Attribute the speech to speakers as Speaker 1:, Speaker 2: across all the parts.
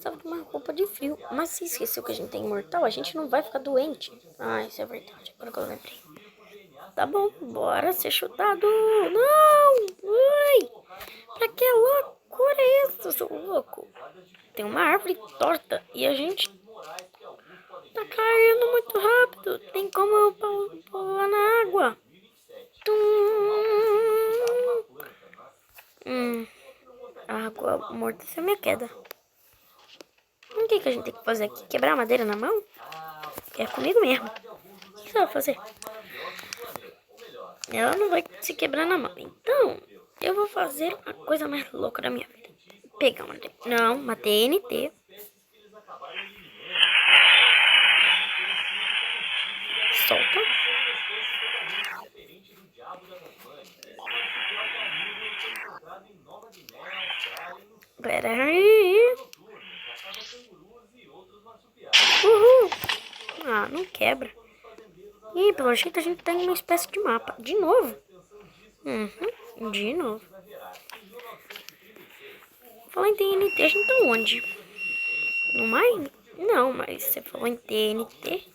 Speaker 1: precisava de uma roupa de frio. Mas se esqueceu que a gente tem imortal, a gente não vai ficar doente. Ah, isso é verdade. Agora que eu lembrei. Tá bom, bora ser chutado. Não! Ui! Pra que loucura é isso, seu louco? Tem uma árvore torta e a gente tá caindo muito rápido. Tem como eu pular na água? Tum. A água morta é a minha queda. O que a gente tem que fazer aqui? Quebrar a madeira na mão? É comigo mesmo. O que você vai fazer? Ela não vai se quebrar na mão. Então, eu vou fazer a coisa mais louca da minha vida. Pegar uma... Não, uma TNT. Solta. Pera aí. Uhul. Ah, não quebra. Ih, pelo jeito a gente tem uma espécie de mapa. De novo? De novo. Falar em TNT, a gente tá onde? No Mine? Não, mas você falou em TNT.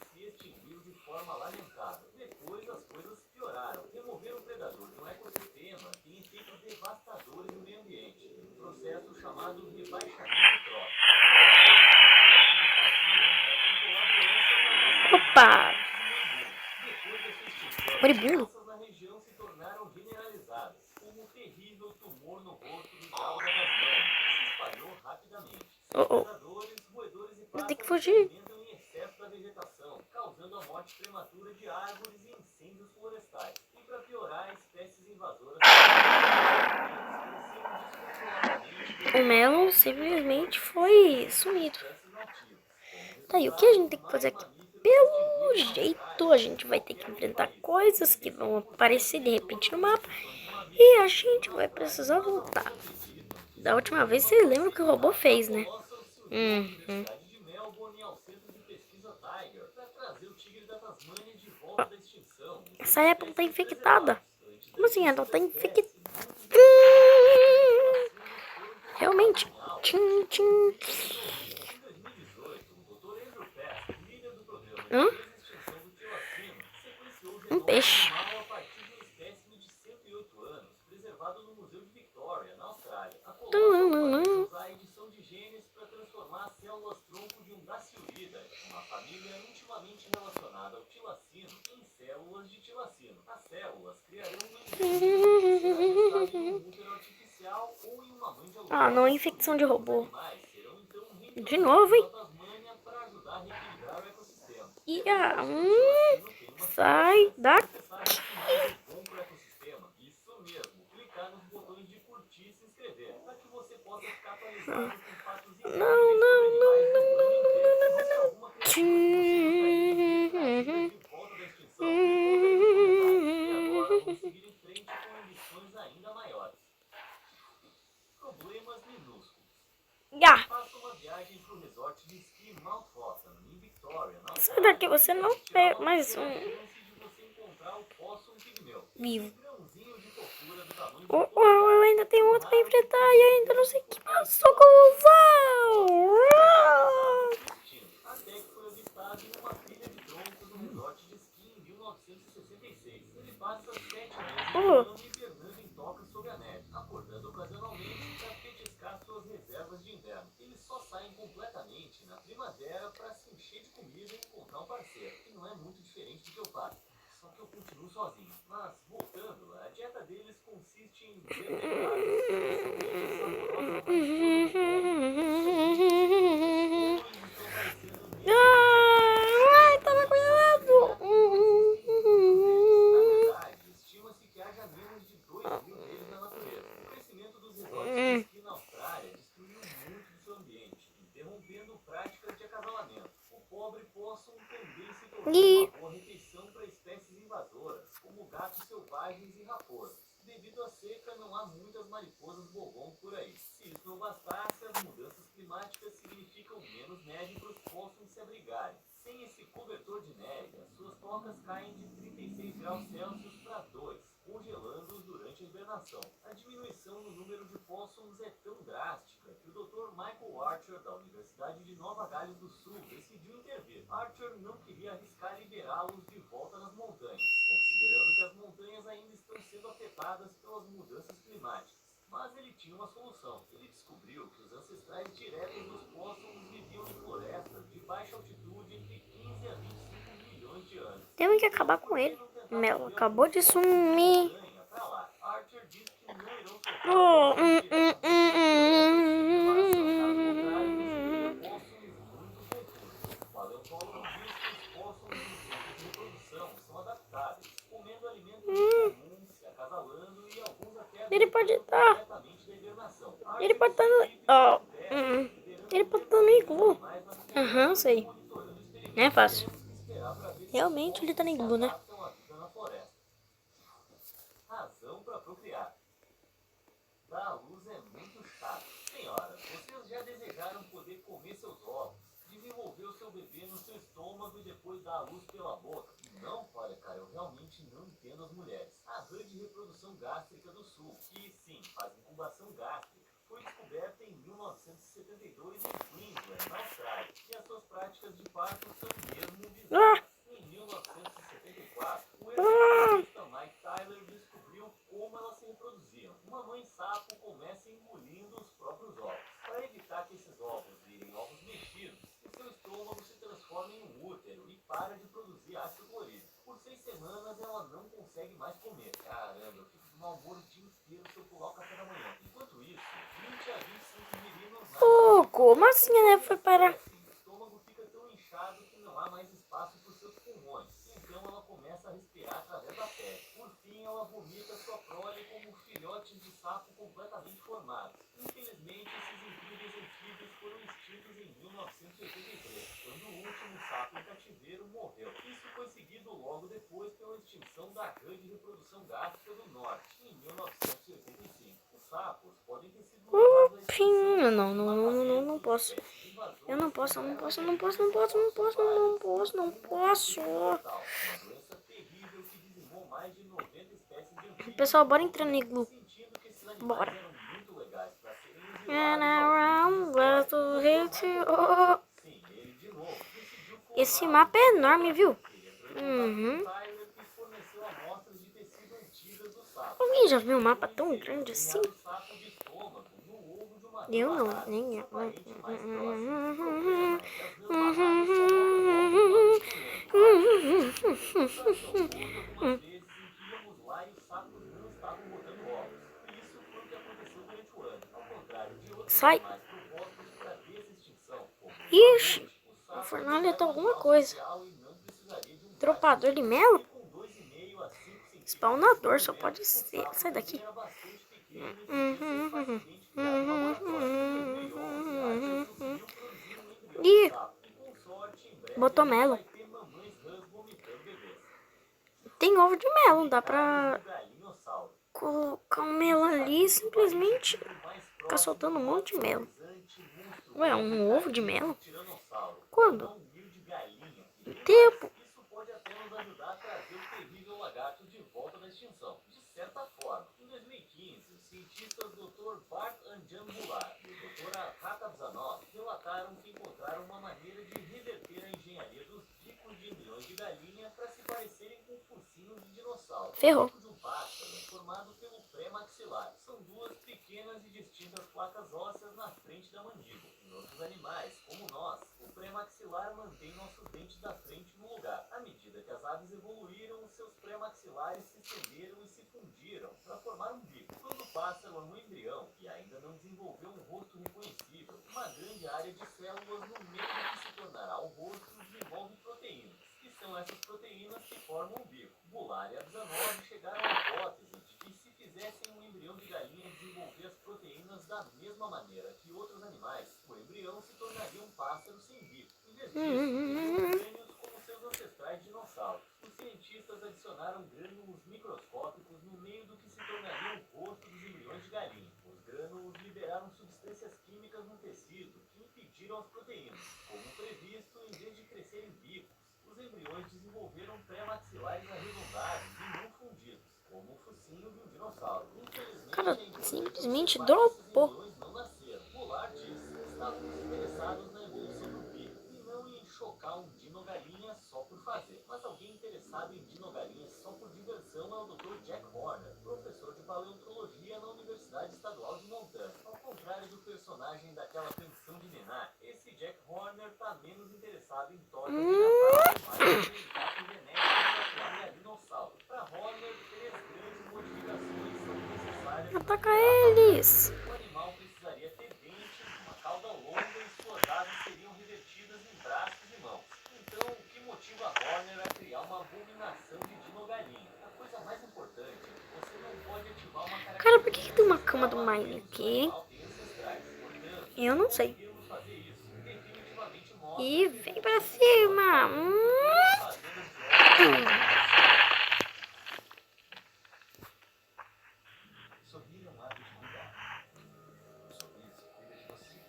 Speaker 1: Opa! Moribundo? Oh, oh. Você tem que fugir. O Melon simplesmente foi sumido. Tá, e o que a gente tem que fazer aqui? Pelo jeito, a gente vai ter que enfrentar coisas que vão aparecer de repente no mapa. E a gente vai precisar voltar. Da última vez, você lembra o que o robô fez, né? Ó, essa Apple tá infectada. Como assim? Ela tá infectada? Realmente. Tchim, tchim. Hã? Um peixe. Ah, não, infecção de robô. De novo, hein? Sai daqui. Não, não, não, não, não, não, não, não, não. Ya. Sai daqui, você não é mais um vivo. Eu ainda tenho outro pra enfrentar e eu ainda não sei que passou com o Ai, tava cuidado. E
Speaker 2: congelando-os durante a hibernação. A diminuição no número de póssums é tão drástica que o Dr. Michael Archer, da Universidade de Nova Gales do Sul, decidiu intervir. Archer não queria arriscar liberá-los de volta nas montanhas, considerando que as montanhas ainda estão sendo afetadas pelas mudanças climáticas. Mas ele tinha uma solução. Ele descobriu que os ancestrais diretos dos póssums viviam em florestas de baixa altitude entre 15 a 25 milhões de anos.
Speaker 1: Temos que acabar com ele. Mel acabou de sumir.
Speaker 2: Archer diz que não irão soltar
Speaker 1: Oh,
Speaker 2: o paleontólogo diz que os póssums em centros de reprodução são adaptáveis, comendo alimentos comuns, se acasalando e alguns até
Speaker 1: Ele pode estar.
Speaker 2: completamente da hibernação.
Speaker 1: Ele pode estar no. Ó. Ele pode estar no iglu. Aham, sei. É fácil. Realmente ele tá no iglu, né?
Speaker 2: Razão para procriar. Dar à luz é muito chato. Senhoras, vocês já desejaram poder comer seus ovos, desenvolver o seu bebê no seu estômago e depois dar à luz pela boca? Não, olha, cara, eu realmente não entendo as mulheres. A rã de reprodução gástrica do sul, que sim, faz incubação gástrica, foi descoberta em 1972 em Queensland, na Austrália, e as suas práticas de parto são mesmo bizarras. Em 1974, o ex-cientista Mike Tyler descobriu como elas se reproduziam. Uma mãe sapo começa engolindo os próprios ovos. Para evitar que esses ovos virem ovos mexidos, o seu estômago se transforma em um útero e para de produzir ácido clorídrico. Por 6 semanas ela não consegue mais comer. Caramba, eu fico de mau humor o dia inteiro se eu pular o café da manhã. Enquanto isso, 20 a 25 meninos
Speaker 1: Como assim, né? Foi parar.
Speaker 2: o estômago fica tão inchado que não há mais espaço para os seus pulmões. Então ela começa a respirar através da pele. Por fim, ela vomita sua prole como filhotes de sapo completamente formados. Infelizmente, esses incríveis anfíbios foram extintos em 1983, quando o último sapo em cativeiro morreu. Isso foi seguido logo depois pela extinção da rã de reprodução gástrica do norte, em 1985. Os sapos podem ter sido levados à extinção.
Speaker 1: Não posso. Eu não posso.
Speaker 2: Uma doença terrível que dizimou mais de 90 espécies de anfíbios.
Speaker 1: Pessoal, bora entrar no iglu.
Speaker 2: Sentindo que esses animais
Speaker 1: Bora.
Speaker 2: eram muito legais para serem
Speaker 1: And
Speaker 2: exilados
Speaker 1: around the hit. Oh.
Speaker 2: Sim, ele de novo decidiu
Speaker 1: Esse mapa é enorme, viu?
Speaker 2: Tyler que forneceu amostras de tecido antigas do sapo.
Speaker 1: Alguém já viu um mapa tão grande assim?
Speaker 2: O sapo de estômago no ovo de uma
Speaker 1: Eu
Speaker 2: rã
Speaker 1: não,
Speaker 2: barrada,
Speaker 1: nem eu.
Speaker 2: seu parente mais próximo. O problema é que as rãs barradas algumas vezes em que íamos lá e os sapos não estavam botando ovos. Isso foi o que aconteceu durante o ano. Ao contrário de outros
Speaker 1: Sai.
Speaker 2: animais propostos para desextinção, como o
Speaker 1: Ixi,
Speaker 2: mamute, o
Speaker 1: o
Speaker 2: sapo
Speaker 1: fornalha tá
Speaker 2: seria
Speaker 1: alguma
Speaker 2: animal
Speaker 1: coisa.
Speaker 2: social e não precisaria de um
Speaker 1: Dropador de
Speaker 2: guarda.
Speaker 1: melo?
Speaker 2: Com 2,5 a 5 centímetros
Speaker 1: Spawnador
Speaker 2: de
Speaker 1: só
Speaker 2: comprimento,
Speaker 1: pode
Speaker 2: o
Speaker 1: ser.
Speaker 2: sapo
Speaker 1: Sai daqui.
Speaker 2: também era bastante pequeno e podia ser facilmente criado em laboratório. Em 2011, a Archer conseguiu produzir um embrião de
Speaker 1: Ih,
Speaker 2: sapo e, com sorte, em breve
Speaker 1: botou
Speaker 2: a gente
Speaker 1: melo.
Speaker 2: vai ter mamães rãs vomitando bebês.
Speaker 1: Tem ovo de melo, dá pra
Speaker 2: Galinhossauro.
Speaker 1: colocar um melo ali e simplesmente ficar soltando um monte de melo. Ué, um ovo de melo? Quando? No tempo.
Speaker 2: Isso pode até nos ajudar a trazer o terrível lagarto de volta da extinção. De certa forma, em 2015, os cientistas Dr. Bart Anjan Bular e o Dr. Arhat Abzanov relataram que encontraram uma maneira de reverter a engenharia dos bicos de embriões de galinha para se parecerem com focinhos de dinossauro.
Speaker 1: Ferrou.
Speaker 2: O bico de um pássaro é formado pelo pré-maxilar. São duas pequenas e distintas placas ósseas na frente da mandíbula. Em outros animais, como nós, o pré-maxilar mantém nossos dentes da frente no lugar. À medida que as aves evoluíram, os seus pré-maxilares se estenderam e se fundiram para formar um bico. Quando o pássaro é um embrião e ainda não desenvolveu um rosto reconhecível, uma grande área de células no meio do que se tornará o rosto desenvolve proteínas. E são essas proteínas que formam o bico. Bular e Abzanov chegaram à hipótese de que se fizessem um embrião de galinha desenvolver as proteínas da mesma maneira que outros animais, o embrião se tornaria um pássaro sem bico. Em vez disso, teriam crânios como seus ancestrais dinossauros. Os cientistas adicionaram grânulos microscópicos no meio do que se tornaria o rosto dos embriões de galinha. Os grânulos liberaram substâncias químicas no tecido que impediram as proteínas. Como previsto, em vez de crescerem bicos, os embriões desenvolveram pré-maxilares arredondados e não fundidos. como o focinho de um dinossauro. Infelizmente,
Speaker 1: Cara,
Speaker 2: ainda
Speaker 1: simplesmente
Speaker 2: esses
Speaker 1: dropou.
Speaker 2: embriões não nasceram. Goulart estavam interessados na evolução do bico e não em chocar um dino-galinha só por fazer. Mas alguém interessado em dino-galinhas só por diversão é o Dr. Jack Horner, professor de paleontologia na Universidade Estadual de Montana. Ao contrário do personagem daquela canção de Ninar, esse Jack Horner tá menos interessado em tortas de Natal, mais em brincar com genética para criar dinossauro. Para Horner, três grandes modificações são necessárias para
Speaker 1: Ataca
Speaker 2: criar papel.
Speaker 1: eles.
Speaker 2: O animal precisaria ter dentes, uma cauda longa e suas asas seriam revertidas em braços e mãos. Então, o que motiva Horner a criar uma abominação de dino-galinha? A coisa mais importante é que você não pode ativar uma
Speaker 1: Cara, por que tem uma
Speaker 2: característica
Speaker 1: cama do
Speaker 2: ao
Speaker 1: Mine
Speaker 2: menos o
Speaker 1: aqui, hein?
Speaker 2: animal tem ancestrais. Portanto,
Speaker 1: Eu não sei.
Speaker 2: conseguirmos fazer isso definitivamente mostra
Speaker 1: E
Speaker 2: que a
Speaker 1: vem pra
Speaker 2: evolução
Speaker 1: cima.
Speaker 2: funciona. Podemos fazer os Sorrir é um ato de cuidar. Um sorriso cuida de você.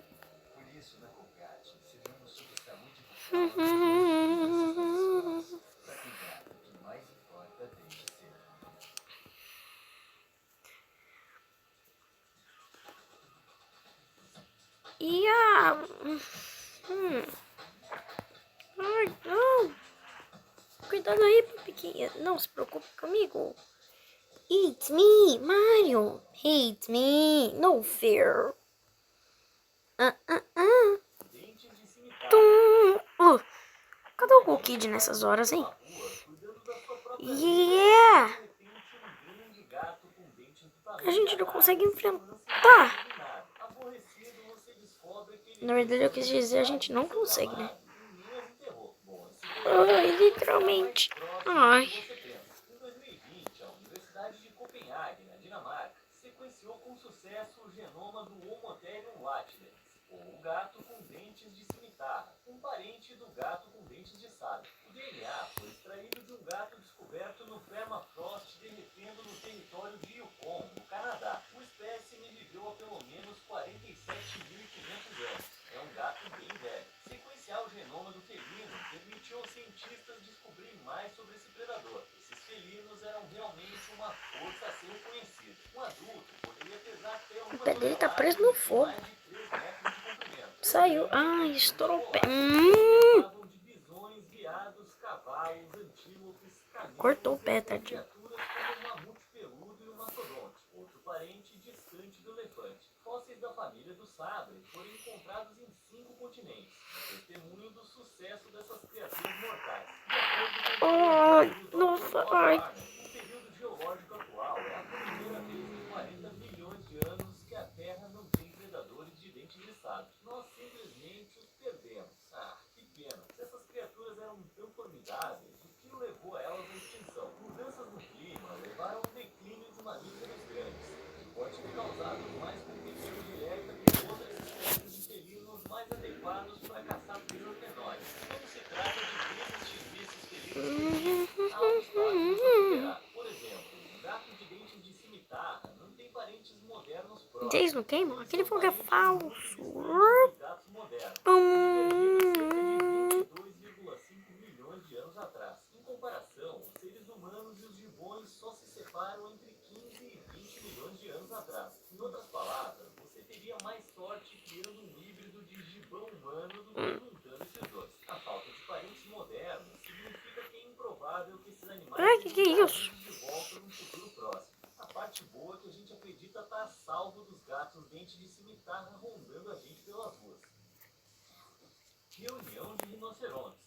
Speaker 2: Por isso, na Colgate, ensinamos sobre saúde bucal há mais de 2 gerações. Para cuidar do que mais importa desde cedo.
Speaker 1: E a... Ai, não. Cuidado aí, pequenininha. Não se preocupe comigo. It's me, Mario. It's me. No fear.
Speaker 2: Dentes de cimitarra.
Speaker 1: Tum. Cadê o Cool Kid nessas horas, hein?
Speaker 2: Cuidando da sua própria vida.
Speaker 1: Yeah.
Speaker 2: De repente, um grande gato com dentes do tamanho
Speaker 1: A gente
Speaker 2: da
Speaker 1: não consegue
Speaker 2: nave se
Speaker 1: enfrentar.
Speaker 2: do nada. Aborrecido, você descobre que ele
Speaker 1: Na verdade, eu quis dizer, a gente não
Speaker 2: seu
Speaker 1: consegue, né?
Speaker 2: gramado e nem as enterrou. Bom, esse
Speaker 1: Ai, literalmente. Ai.
Speaker 2: você pensa. Em 2020, a Universidade de Copenhague, na Dinamarca, sequenciou com sucesso o genoma do Homotherium latidens, ou o gato com dentes de cimitarra, um parente do gato com dentes de sabre. O DNA foi extraído de um gato descoberto no permafrost derretendo no território de Yukon, no Canadá. O espécime viveu há pelo menos 47.500 anos. É um gato bem velho. Sequenciar o genoma do felino permitiu aos cientistas descobrir mais sobre esse predador. Esses felinos eram realmente uma força a ser reconhecida. Um adulto poderia pesar até
Speaker 1: O
Speaker 2: uma
Speaker 1: pé dele tá preso no
Speaker 2: tonelada e
Speaker 1: fogo.
Speaker 2: mais de 3 metros de comprimento.
Speaker 1: Saiu. Ai, estourou o pé.
Speaker 2: Falavam de bisões, veados, cavalos, antílopes, camelos,
Speaker 1: Cortou o pé,
Speaker 2: e
Speaker 1: tadinho.
Speaker 2: criaturas como o mamute peludo e o mastodonte, outro parente distante do elefante. Fósseis da família do sabre foram encontrados em 5 continentes, um testemunho do sucesso dessas criaturas mortais. De acordo com
Speaker 1: Ai,
Speaker 2: o Dr.
Speaker 1: nossa,
Speaker 2: Ross
Speaker 1: ai.
Speaker 2: Warner, o período geológico atual é a primeira vez em 40 milhões de anos que a Terra não tem predadores de dentes de sabre. Nós simplesmente os perdemos. Ah, que pena. Se essas criaturas eram tão formidáveis, o que levou elas à extinção? Mudanças no clima levaram ao declínio de mamíferos grandes, que pode ter causado mais competição direta com outras espécies de felinos mais adequados para caçar presos menores. Quando se trata de desextinguir esses felinos pequenos, há obstáculos a superar. Por exemplo, um gato de dentes de cimitarra não tem parentes modernos próximos.
Speaker 1: Eles não queimam? Aquele fogo é falso.
Speaker 2: Gatos modernos.
Speaker 1: Pum.
Speaker 2: 22,5 milhões de anos atrás. Em comparação, os seres humanos e os gibões só se separam entre 15 e 20 milhões de anos atrás. Em outras palavras, você teria mais sorte criando um híbrido de gibão humano do que juntando esses dois. A falta de parentes modernos significa que é improvável que esses animais
Speaker 1: Ai, que é
Speaker 2: sejam
Speaker 1: isso?
Speaker 2: trazidos de volta num futuro próximo. A parte boa é que a gente acredita estar a salvo dos gatos dentes de cimitarra rondando a gente pelas ruas. Reunião de rinocerontes.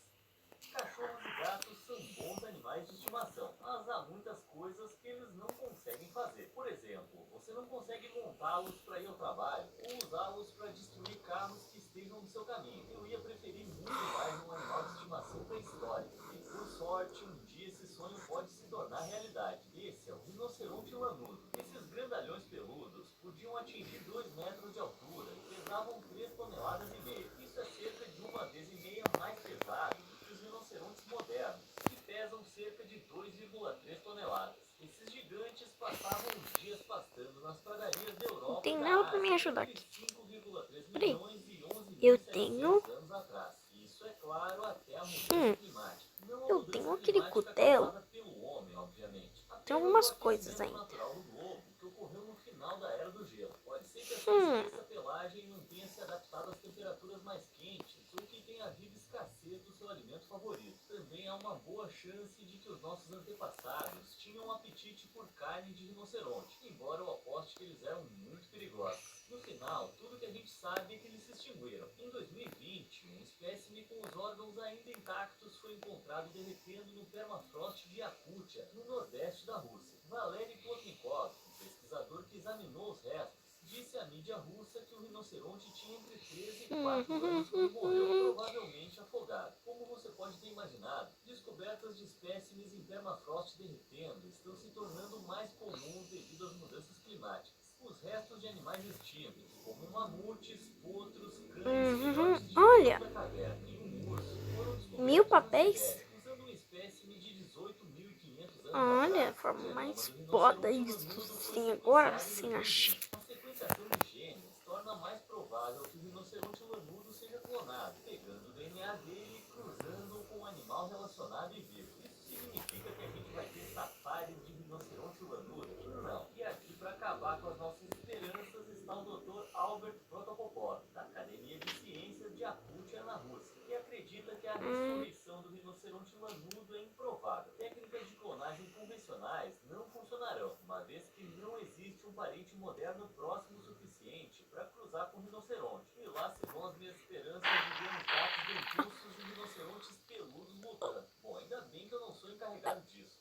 Speaker 2: Cachorros e gatos são bons animais de estimação, mas há muitas coisas que eles não conseguem fazer. Por exemplo, você não consegue montá-los para ir ao trabalho ou usá-los para destruir carros que estejam no seu caminho. Eu ia preferir muito mais um animal de estimação pré-histórico. E, por sorte, um dia esse sonho pode se tornar realidade. Esse é o rinoceronte lanudo. Esses grandalhões peludos podiam atingir 2 metros de altura e pesavam 3 toneladas e meia. Isso é cerca de 1,5 vezes mais pesado do que os rinocerontes modernos, que pesam cerca de 2,3 toneladas. Esses gigantes passavam os dias pastando nas pradarias da Europa.
Speaker 1: Não tem nada pra me ajudar aqui.
Speaker 2: 5,3
Speaker 1: Peraí.
Speaker 2: milhões e 11
Speaker 1: Eu tenho...
Speaker 2: anos atrás. Isso é claro até a mudança climática. Não a
Speaker 1: Eu
Speaker 2: mudança
Speaker 1: tenho aquele
Speaker 2: climática
Speaker 1: cutelo.
Speaker 2: causada pelo homem, obviamente.
Speaker 1: tem algumas coisas ainda.
Speaker 2: Natural do globo, que ocorreu no final da Era do Gelo. Pode ser que essa espessa pelagem não tenha se adaptado às temperaturas mais quentes ou que tenha havido escassez do seu alimento favorito. Também há uma boa chance de que os nossos antepassados tinham um apetite por carne de rinoceronte, embora eu aposte que eles eram muito perigosos. No final, tudo que a gente sabe é que eles se extinguiram. Em 2020, um espécime com os órgãos ainda intactos foi encontrado derretendo no permafrost de Yakutia, no nordeste da Rússia. Valery Plotnikov, um pesquisador que examinou os restos, disse à mídia russa que o rinoceronte tinha entre 13 e 4 anos quando morreu, provavelmente afogado. Como você pode ter imaginado, descobertas de espécimes em permafrost derretendo estão se tornando mais comuns devido às mudanças climáticas. Os restos de animais extintos, como mamutes, potros, cães, filhotes de
Speaker 1: Olha,
Speaker 2: da caverna e um urso, foram descobertos
Speaker 1: 1000
Speaker 2: na
Speaker 1: papéis.
Speaker 2: Sibéria, usando um espécime de 18.500 anos
Speaker 1: Olha,
Speaker 2: atrás.
Speaker 1: forma
Speaker 2: O
Speaker 1: mais
Speaker 2: genoma do
Speaker 1: foda
Speaker 2: rinoceronte
Speaker 1: isso.
Speaker 2: lanudo foi
Speaker 1: Sim, agora
Speaker 2: sequenciado
Speaker 1: sim
Speaker 2: em
Speaker 1: achei.
Speaker 2: 2020. A sequenciação de genes torna mais provável que o rinoceronte lanudo seja clonado, pegando o DNA dele e cruzando com um animal relacionado e vivo. Isso significa que a gente vai ter safaris de rinoceronte lanudo? Não. E aqui, para acabar com as nossas esperanças, está o Dr. Albert Protopopov, da Academia de Ciências de Yakutia, na Rússia, que acredita que a ressurreição do rinoceronte lanudo é improvável. Técnicas de clonagem convencionais não funcionarão, uma vez que não existe um parente moderno próximo o suficiente para cruzar com o rinoceronte. E lá se vão as minhas esperanças de ver uns gatos dentuços e rinocerontes peludos mutando. Bom, ainda bem que eu não sou encarregado disso.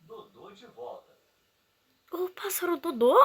Speaker 2: Dodô de volta.
Speaker 1: O pássaro Dodô?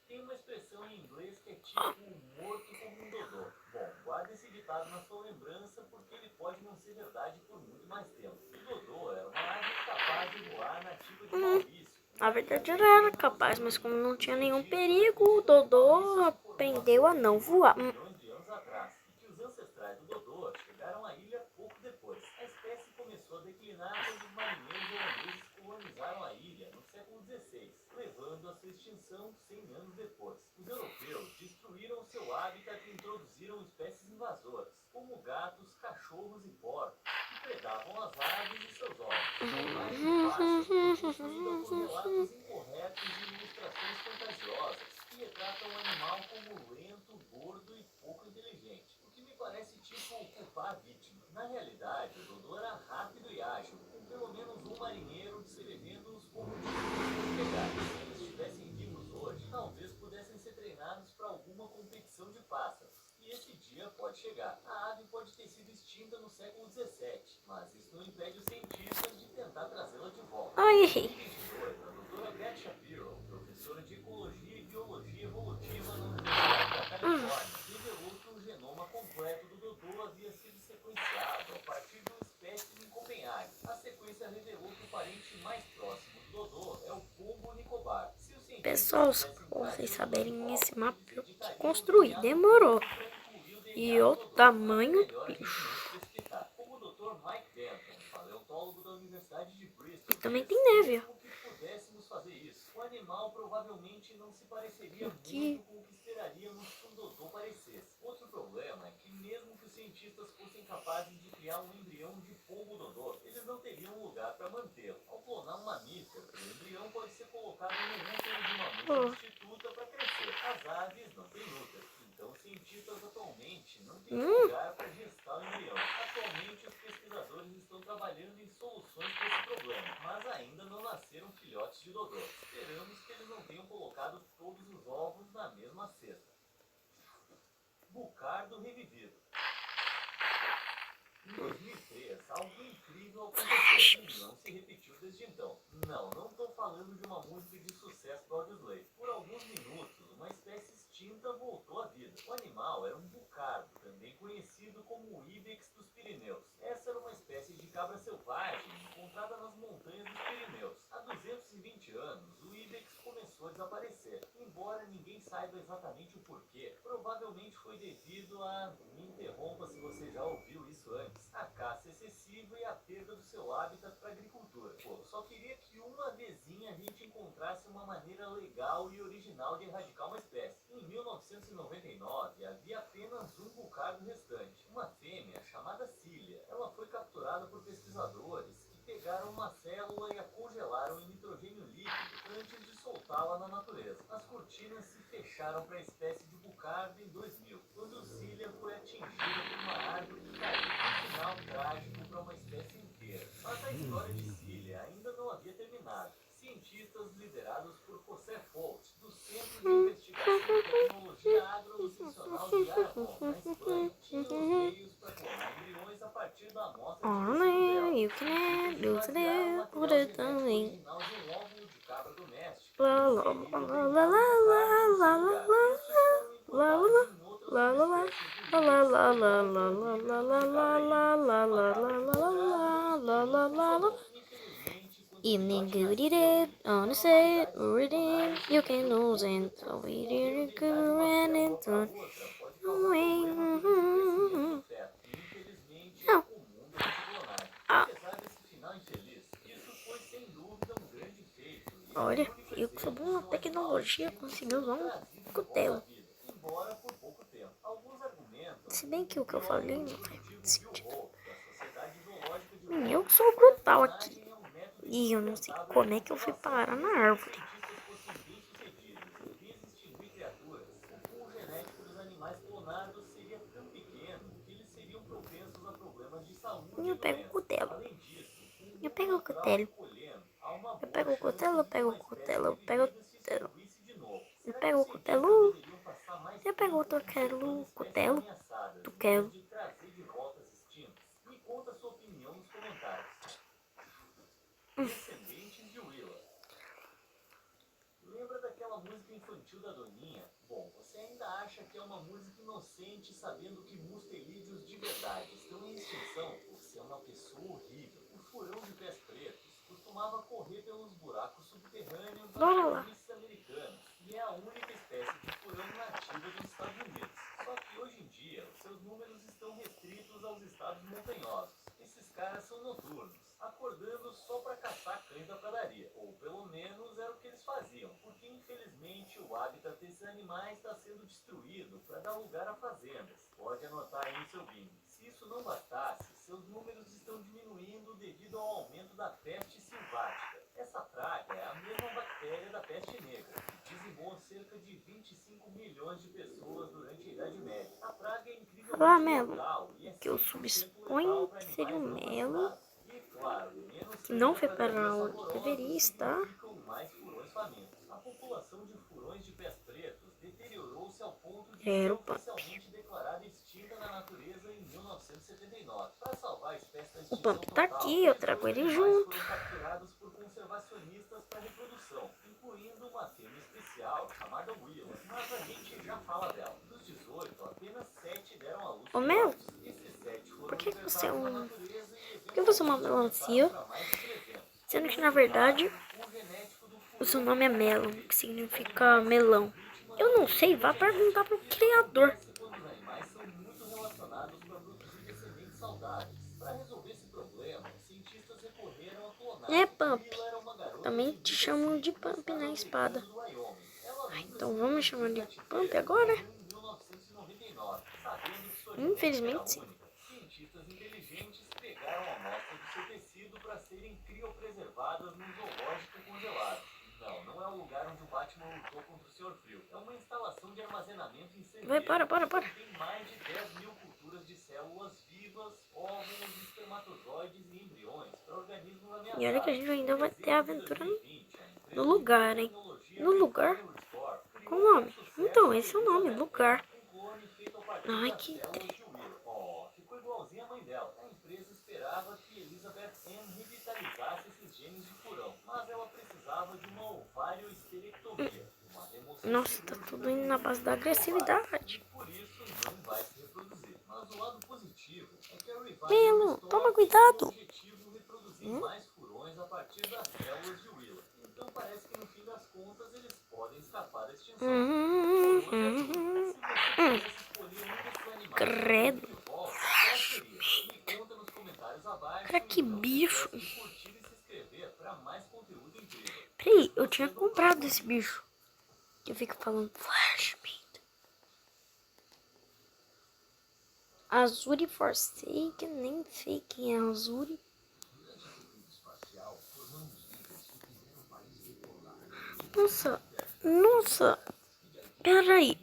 Speaker 2: Tem uma expressão em inglês que é tipo morto como um dodô. Bom, guarde esse ditado na sua lembrança porque ele pode não ser verdade por muito mais tempo. O dodô era uma ave capaz de voar nativa de Maurício.
Speaker 1: Na verdade ela era capaz, mas como não tinha nenhum perigo, o Dodô aprendeu a não voar.
Speaker 2: Milhões de anos atrás, e que os ancestrais do dodô chegaram à ilha pouco depois. A espécie começou a declinar quando os marinheiros holandeses colonizaram a ilha no século XVI, levando a sua extinção 100 anos depois. Os europeus destruíram seu habitat e introduziram espécies invasoras, como gatos, cachorros e porcos, que predavam as aves e seus ovos. A imagem do pássaro foi construída por relatos incorretos e ilustrações fantasiosas que retratam o animal como lento, gordo e pouco inteligente, o que me parece tipo culpar a vítima. Na realidade, o Dodô era rápido e ágil, com pelo menos um marinheiro descrevendo-os como difíceis de pegar. Se eles estivessem vivos hoje, talvez pudessem ser treinados para alguma competição de pássaros. E esse dia pode chegar. A ave pode ter sido extinta no século XVII, mas isso não impede os cientistas de tentar trazê-la de volta.
Speaker 1: Ai,
Speaker 2: Em 2022, a doutora Beth Shapiro, professora de Ecologia e Biologia Evolutiva na Universidade da Califórnia, revelou que o genoma completo do dodô havia sido sequenciado a partir de um espécime em Copenhague. A sequência revelou que o parente mais próximo do dodô é o pombo nicobar. Se os cientistas
Speaker 1: pessoal,
Speaker 2: quisessem
Speaker 1: pra
Speaker 2: trazer
Speaker 1: vocês
Speaker 2: o
Speaker 1: saberem,
Speaker 2: dodô de
Speaker 1: esse
Speaker 2: volta,
Speaker 1: mapa
Speaker 2: eles
Speaker 1: eu que
Speaker 2: editariam o
Speaker 1: construí,
Speaker 2: DNA do
Speaker 1: demorou.
Speaker 2: pombo para incluir o
Speaker 1: E
Speaker 2: DNA do
Speaker 1: o
Speaker 2: dodô,
Speaker 1: tamanho
Speaker 2: mas é
Speaker 1: do
Speaker 2: melhor a gente não
Speaker 1: bicho.
Speaker 2: especificar. Como o Dr. Mike Denton, paleontólogo da Universidade de Bristol,
Speaker 1: E também
Speaker 2: diz,
Speaker 1: tem neve.
Speaker 2: mesmo que pudéssemos fazer isso, o animal provavelmente não se pareceria
Speaker 1: Aqui.
Speaker 2: muito com o que esperaríamos que um dodô parecesse. Outro problema é que mesmo que os cientistas fossem capazes de criar um embrião de pombo dodô, eles não teriam um lugar para mantê-lo. Ao clonar um mamífero, o embrião pode ser colocado no útero de uma moça substituta para crescer. As aves não têm útero, então os cientistas atualmente não têm lugar para gestar o embrião. Atualmente, os pesquisadores estão trabalhando em soluções para esse problema, mas ainda não nasceram filhotes de dodô. Esperamos que eles não tenham colocado todos os ovos na mesma cesta. Bucardo revivido. Em 2003, algo incrível aconteceu e não se repetiu desde então. Não estou falando de uma música de sucesso do Audioslave. Por alguns minutos, uma espécie extinta voltou à vida. O animal era um bucardo, também conhecido como o ibex dos Pirineus. Essa era uma espécie de cabra selvagem encontrada nas montanhas dos Pirineus. Há 220 anos, o ibex começou a desaparecer. Embora ninguém saiba exatamente o porquê, provavelmente foi devido a... Me interrompa se você já ouviu isso antes. A caça excessiva e a perda do seu hábitat para agricultura. Pô, só queria que uma vezinha a gente encontrasse uma maneira legal e original de erradicar uma espécie. Em 1999, havia apenas um bucardo restante, uma fêmea chamada Cília. Ela foi capturada por pesquisadores que pegaram uma célula e a congelaram em soltá-la na natureza. As cortinas se fecharam para a espécie de bucardo em 2000, quando Cília foi atingida por uma árvore que caiu. Um final trágico para uma espécie inteira. Mas a história de Cília ainda não havia terminado. Cientistas liderados por José Folt, do Centro de Investigação em Tecnologia Agronutricional de Aragón, na Espanha, tinham os meios para clonar embriões a partir da amostra de tecido dela.
Speaker 1: You can do
Speaker 2: Eles basearam o material
Speaker 1: put it
Speaker 2: genético
Speaker 1: on me.
Speaker 2: original de um óvulo de cabra doméstica.
Speaker 1: La la la la la la la la la la la la. La la la la la la la la la la la la la la la la. Evening good it on the set, reading you can lose and so we didn't go and it's on. Não. Olha, eu que sou bom na tecnologia consegui usar um cutelo. Se bem que o que eu falei não faz muito sentido. Eu que sou brutal aqui. E eu não sei como é que eu fui parar na árvore. Eu pego o cutelo. Eu pego o cutelo. Eu pego o cutelo, eu pego o cutelo, eu pego o cutelo. Eu pego o cutelo. Eu pego o cutelo, cutelo, tuquelo.
Speaker 2: Lembra daquela música infantil da Doninha? Bom, você ainda acha que é uma música inocente, sabendo que mustelídeos de verdade estão em extinção? Você é uma pessoa horrível. O furão de pés pretos costumava correr pelos buracos subterrâneos das planícies americanas e é a única espécie de furão nativa dos Estados Unidos. Só que hoje em dia, os seus números estão restritos aos estados montanhosos. Esses caras são noturnos, acordando só para caçar cães da pradaria, ou pelo menos era o que eles faziam, porque infelizmente o hábitat desses animais está sendo destruído para dar lugar a fazendas. Pode anotar aí no seu bingo. Se isso não bastasse, seus números estão diminuindo devido ao aumento da peste silvática. Essa praga é a mesma bactéria da peste negra, que dizimou cerca de 25 milhões de pessoas durante a Idade Média. A praga é incrivelmente mortal e é
Speaker 1: que eu
Speaker 2: 100%
Speaker 1: subexponho
Speaker 2: letal para
Speaker 1: que seria o
Speaker 2: animais não
Speaker 1: melo,
Speaker 2: vacinados. E, claro,
Speaker 1: que não foi para onde deveria estar.
Speaker 2: mais furões famintos. A população de furões de pés pretos deteriorou-se ao ponto de
Speaker 1: Era
Speaker 2: ser
Speaker 1: o Pump.
Speaker 2: oficialmente declarada extinta na natureza em 1979. Para salvar a espécie da
Speaker 1: O
Speaker 2: extinção
Speaker 1: Pump tá
Speaker 2: total,
Speaker 1: aqui, eu trago ele
Speaker 2: animais
Speaker 1: junto.
Speaker 2: foram capturados por conservacionistas para reprodução, incluindo uma fêmea especial chamada Willow. Mas a gente já fala dela. Dos 18, apenas 7 deram à luz.
Speaker 1: Ô Mel,
Speaker 2: Esses 7 foram
Speaker 1: por que você é
Speaker 2: libertados na
Speaker 1: um...
Speaker 2: natureza e
Speaker 1: Por que você é uma melancia?
Speaker 2: para mais de 300.
Speaker 1: Sendo que na verdade o seu nome é Melon, que significa melão. Eu não sei, vá perguntar pro criador.
Speaker 2: Os animais são muito relacionados para produzir descendentes saudáveis. Para resolver esse problema, cientistas recorreram a clonar.
Speaker 1: É Pump. Também te chamam de Pump na espada. Então vamos chamar de Pump agora? Infelizmente sim.
Speaker 2: Cientistas inteligentes pegaram amostras do seu tecido para serem criopreservadas num zoológico congelado. Não é o lugar onde o Batman lutou contra o Senhor Frio. É uma instalação de armazenamento em
Speaker 1: Vai, para.
Speaker 2: Tem mais de 10 mil culturas de células vivas, óvulos, espermatozoides e embriões para organismos ameaçados.
Speaker 1: E olha que a gente ainda vai ter aventura no lugar, hein? No lugar? Qual o nome? Então, esse é o nome, lugar. Ai, que triste.
Speaker 2: Ficou igualzinha a mãe dela. A empresa esperava que Elizabeth Ann revitalizasse esses genes de furão, mas ela precisava de uma ovarioesterectomia, uma remoção.
Speaker 1: Nossa, tá tudo indo na base da agressividade.
Speaker 2: Por isso não vai se reproduzir. Mas o lado positivo é que a Revive
Speaker 1: Melo, toma cuidado.
Speaker 2: o objetivo reproduzir mais furões a partir das células de Willow. Então parece que no fim das contas eles podem escapar da extinção.
Speaker 1: Credo. Cara, que bicho. Peraí, eu tinha comprado esse bicho. Eu fico falando Flash Meat. Azuri Forsaken, nem sei quem é Azuri. Nossa, nossa. Peraí.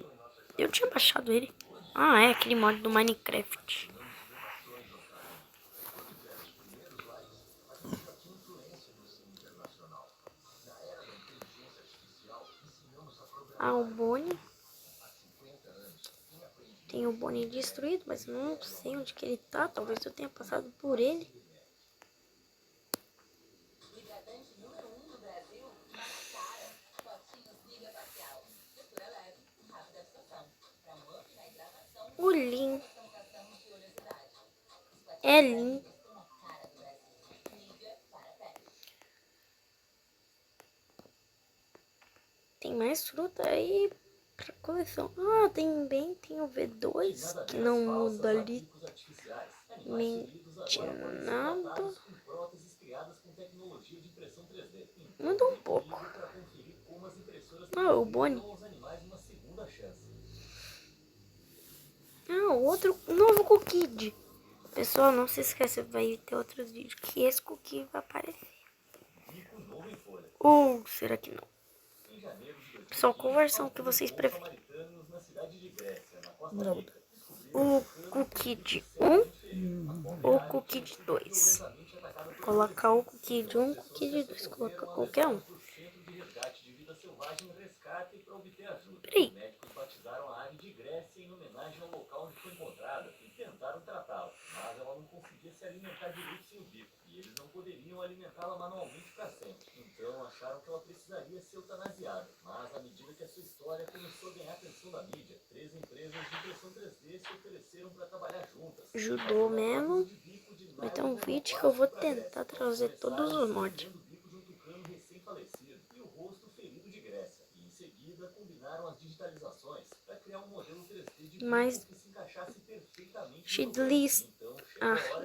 Speaker 1: Eu tinha baixado ele. Ah, é aquele mod do Minecraft. Ah, o Bonnie. Tem o Bonnie destruído, mas não sei onde que ele tá. Talvez eu tenha passado por ele. O Lin. É Lin. Tem mais fruta aí pra coleção. Ah, também tem o V2, que não muda ali mente nada. Muda um pouco. Ah, o Bonnie. Ah, o outro novo Cookid. Pessoal, não se esqueça, vai ter outros vídeos que esse Cookie vai aparecer. Ou será que não? Pessoal, qual versão que vocês preferem? O Cookid 1 ou o Cookid 2? Colocar o Cookid 1, o Cookid 2. Coloca qualquer um. Peraí.
Speaker 2: Batizaram a ave de Grécia em homenagem ao local onde foi encontrada e tentaram tratá-la, mas ela não conseguia se alimentar direito sem o bico, e eles não poderiam alimentá-la manualmente para sempre. Então acharam que ela precisaria ser eutanasiada, mas à medida que a sua história começou a ganhar atenção da mídia, 3 empresas de impressão 3D se ofereceram para trabalhar juntas.
Speaker 1: Ajudou mesmo. Vai ter um vídeo que eu vou tentar trazer todos os mods.
Speaker 2: E o rosto ferido de Grécia. E em seguida combinaram as digitalizações para criar um modelo 3D de
Speaker 1: Mas
Speaker 2: que se encaixasse perfeitamente no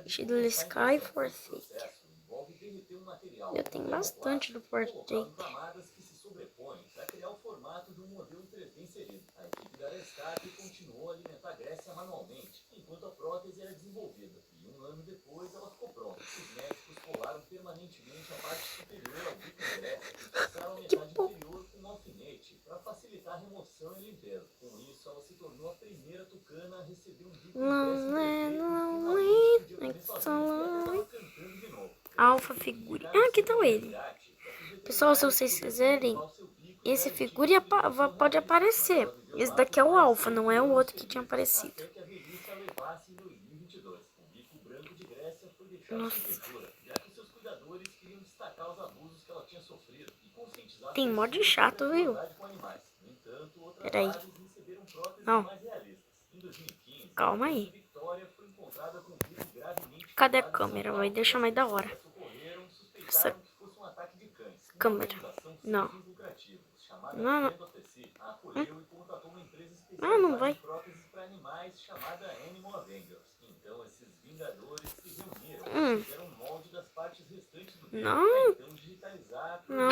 Speaker 1: Shidley Sky for Thick.
Speaker 2: envolve derreter um material.
Speaker 1: Eu tenho bastante do Fortnite.
Speaker 2: Camadas que se sobrepõem para criar o formato de um modelo 3D inserido. A equipe da Rescate continuou a alimentar a Grécia manualmente, enquanto a prótese era desenvolvida. E um ano depois ela ficou pronta. Os médicos colaram permanentemente a parte superior ao bico da Grécia e passaram a metade inferior com um alfinete para facilitar a remoção e limpeza. Com isso, ela se tornou a primeira tucana a receber um bico impresso
Speaker 1: Alpha Figure. Ah, aqui tá ele. Pessoal, se vocês quiserem, esse figure pode aparecer. Esse daqui é o Alpha, não é o outro que tinha aparecido. Nossa. Tem mod chato, viu? Peraí. Não. Calma aí. Cadê a câmera? Vai deixar mais da hora. Essa câmera. Não. Não, não. Ah, não vai. Não. Não.